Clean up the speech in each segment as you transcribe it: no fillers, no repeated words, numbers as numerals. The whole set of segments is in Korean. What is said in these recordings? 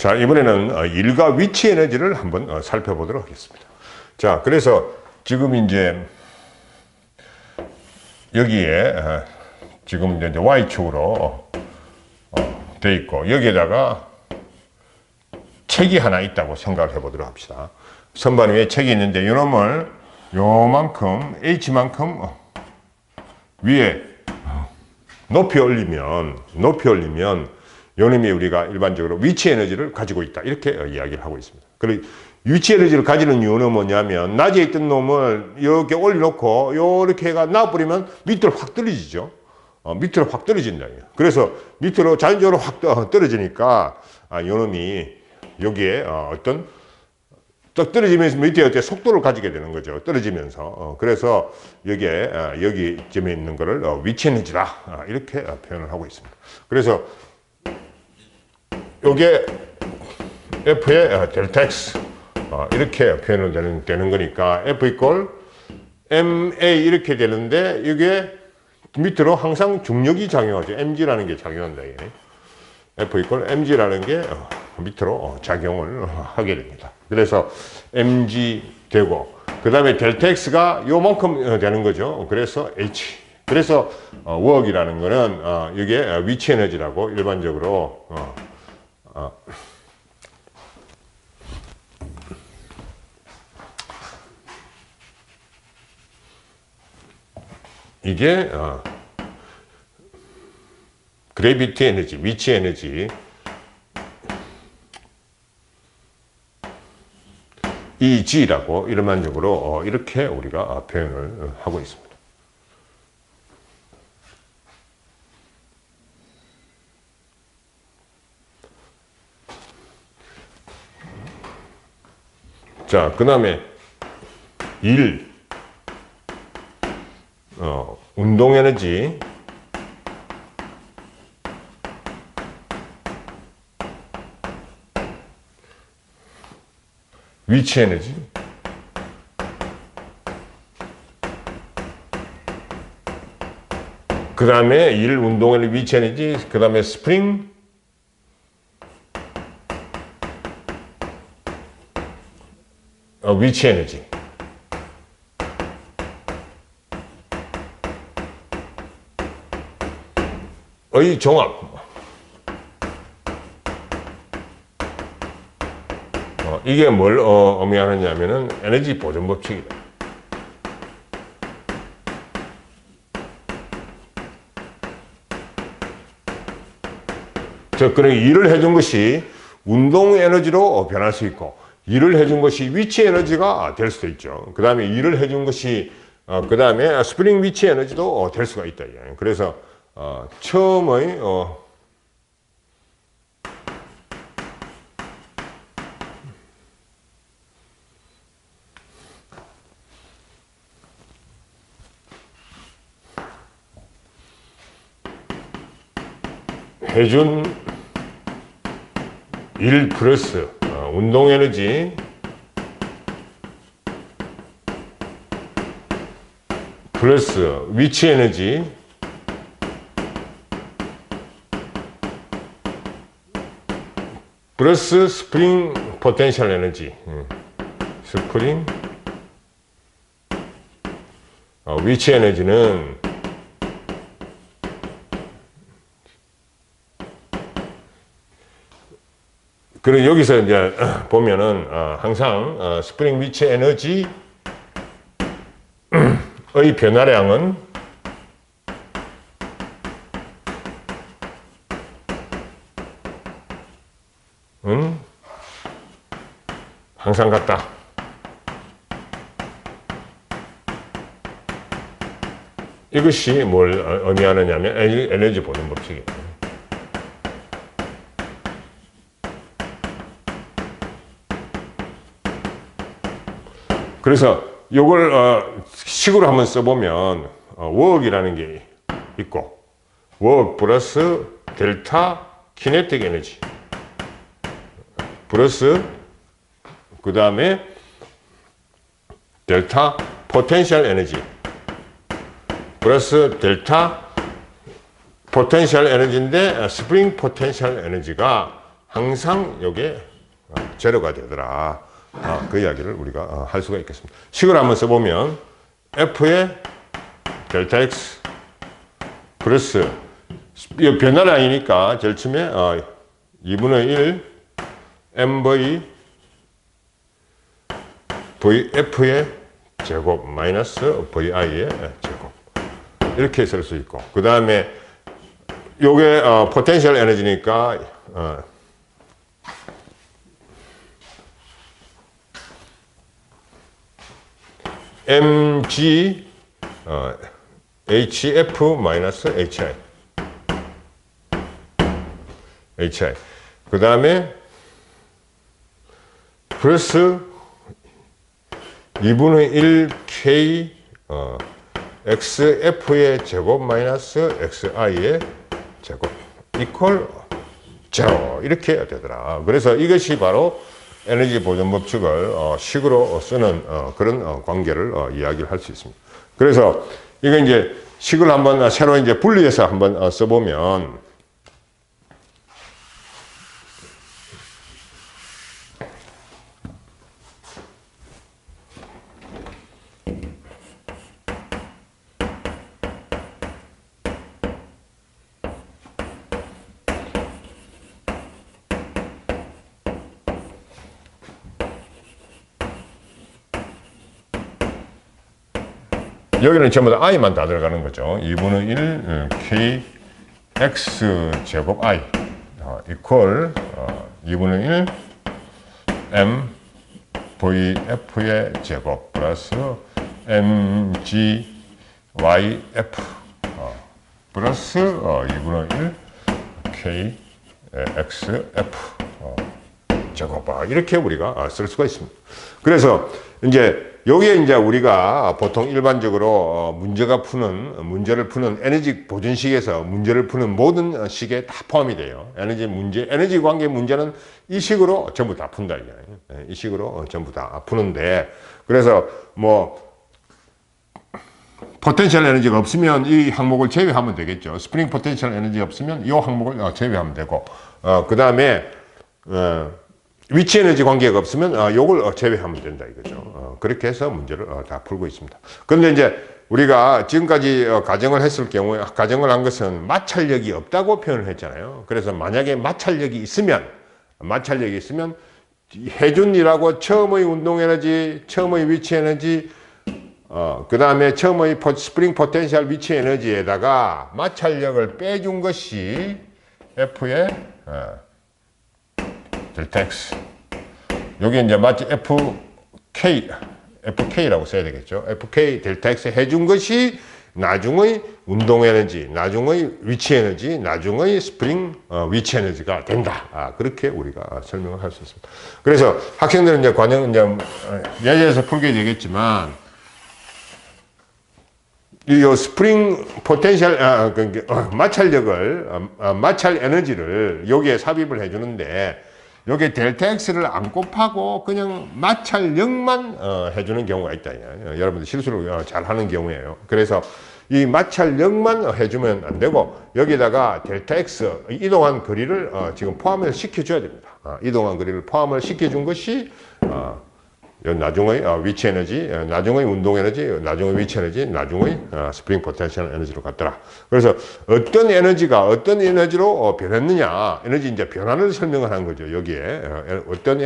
자, 이번에는 일과 위치 에너지를 한번 살펴보도록 하겠습니다. 자, 그래서 지금 이제 여기에 지금 이제 Y축으로 돼 있고, 여기에다가 책이 하나 있다고 생각해 보도록 합시다. 선반 위에 책이 있는데 이놈을 요만큼 H만큼 위에 높이 올리면 요놈이 우리가 일반적으로 위치 에너지를 가지고 있다, 이렇게 이야기를 하고 있습니다. 그리고 위치 에너지를 가지는 이유는 뭐냐면, 낮에 있던 놈을 이렇게 올려놓고 이렇게 해가 놔버리면 밑으로 확 떨어지죠. 밑으로 확 떨어진다. 그래서 밑으로 자연적으로 확 떨어지니까 요놈이 여기에 어떤 딱 떨어지면서 밑에 어때 속도를 가지게 되는 거죠. 떨어지면서. 그래서 여기에 여기쯤에 있는 거를 위치 에너지다, 이렇게 표현을 하고 있습니다. 그래서 요게 F의 델타 X, 이렇게 표현을 되는 거니까 F 이퀄 MA 이렇게 되는데, 이게 밑으로 항상 중력이 작용하죠. mg라는 게 작용한다. F 이퀄 mg라는 게 밑으로 작용을 하게 됩니다. 그래서 mg 되고, 그 다음에 델타 x가 요만큼 되는 거죠. 그래서 h. 그래서 워크이라는 거는 이게 위치 에너지라고 일반적으로 이게 그래비티 에너지, 위치 에너지, EG라고 일반적으로 이렇게 우리가 표현을 하고 있습니다. 자, 그 다음에 운동 에너지, 위치 에너지, 그 다음에 운동 에너지, 위치 에너지, 그 다음에 스프링, 위치 에너지. 의 종합. 이게 뭘 의미하느냐면은 에너지 보존 법칙이다. 그러니까 일을 해준 것이 운동 에너지로 변할 수 있고, 일을 해준 것이 위치 에너지가 될 수도 있죠. 그 다음에 일을 해준 것이 그 다음에 스프링 위치 에너지도 될 수가 있다. 그래서 처음의 해준 일 플러스 운동 에너지 플러스 위치 에너지 플러스 스프링 포텐셜 에너지, 스프링 위치 에너지는 그리고 여기서 이제 보면은 항상 스프링 위치 에너지의 변화량은 항상 같다. 이것이 뭘 의미하느냐면 에너지 보존 법칙이에요. 그래서 이걸 식으로 한번 써보면 워크이라는 게 있고, 워크 플러스 델타 키네틱 에너지 플러스 그 다음에 델타 포텐셜 에너지 플러스 델타 포텐셜 에너지인데 스프링 포텐셜 에너지가 항상 요게 제로가 되더라. 그 이야기를 우리가 할 수가 있겠습니다. 식을 한번 써보면 F의 델타 X 플러스 이 변화량이니까 제일 처음에 2분의 1 MV VF의 제곱 마이너스 VI의 제곱 이렇게 쓸 수 있고 그 다음에 요게 포텐셜 에너지니까 mg hf 마이너스 hi 그 다음에 플러스 2분의 1 k xf의 제곱 마이너스 xi의 제곱 이퀄 제로 이렇게 되더라. 그래서 이것이 바로 에너지 보존 법칙을 식으로 쓰는 그런 관계를 이야기를 할 수 있습니다. 그래서 이거 이제 식을 한번 새로 이제 분리해서 한번 써보면 여기는 전부 다 i만 다 들어가는 거죠. 2분의 1 k x 제곱 i 이퀄 2분의 1 m vf의 제곱 플러스 mg yf 플러스 2분의 1 k xf 제곱 이렇게 우리가 쓸 수가 있습니다. 그래서 이제 여기에 이제 우리가 보통 일반적으로 문제를 푸는 에너지 보존식에서 문제를 푸는 모든 식에 다 포함이 돼요. 에너지 관계 문제는 이 식으로 전부 다 푼다. 이 식으로 전부 다 푸는데, 그래서 포텐셜 에너지가 없으면 이 항목을 제외하면 되겠죠. 스프링 포텐셜 에너지가 없으면 이 항목을 제외하면 되고, 그 다음에, 위치 에너지 관계가 없으면 요걸 제외하면 된다 이거죠. 그렇게 해서 문제를 다 풀고 있습니다. 그런데 이제 우리가 지금까지 가정을 했을 경우에 가정을 한 것은 마찰력이 없다고 표현을 했잖아요. 그래서 만약에 마찰력이 있으면 해준이라고 처음의 운동 에너지, 처음의 위치 에너지, 그 다음에 처음의 스프링 포텐셜 위치 에너지에다가 마찰력을 빼준 것이 F의 델타 X. 여기 이제 마치 FK라고 써야 되겠죠. FK 델타 X 해준 것이 나중의 운동 에너지, 나중의 위치 에너지, 나중의 스프링 위치 에너지가 된다. 그렇게 우리가 설명을 할 수 있습니다. 그래서 학생들은 이제 예제에서 풀게 되겠지만, 이 스프링 포텐셜, 마찰 에너지를 여기에 삽입을 해주는데, 여기에 델타 X를 안 곱하고 그냥 마찰력만 해주는 경우가 있다. 여러분들 실수를 잘 하는 경우예요. 그래서 이 마찰력만 해주면 안 되고, 여기다가 델타 X, 이동한 거리를 지금 포함을 시켜줘야 됩니다. 이동한 거리를 포함을 시켜준 것이, 나중의 위치 에너지, 나중의 운동 에너지, 나중의 위치 에너지, 나중의 스프링 포텐셜 에너지로 갔더라. 그래서 어떤 에너지로 변했느냐, 에너지 이제 변화를 설명을 한 거죠. 여기에 어떤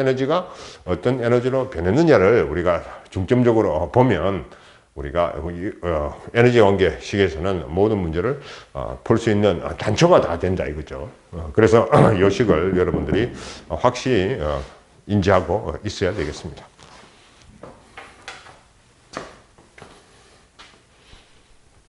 에너지로 변했느냐를 우리가 중점적으로 보면 우리가 에너지 관계식에서는 모든 문제를 풀 수 있는 단초가 다 된다 이거죠. 그래서 이 식을 여러분들이 확실히 인지하고 있어야 되겠습니다.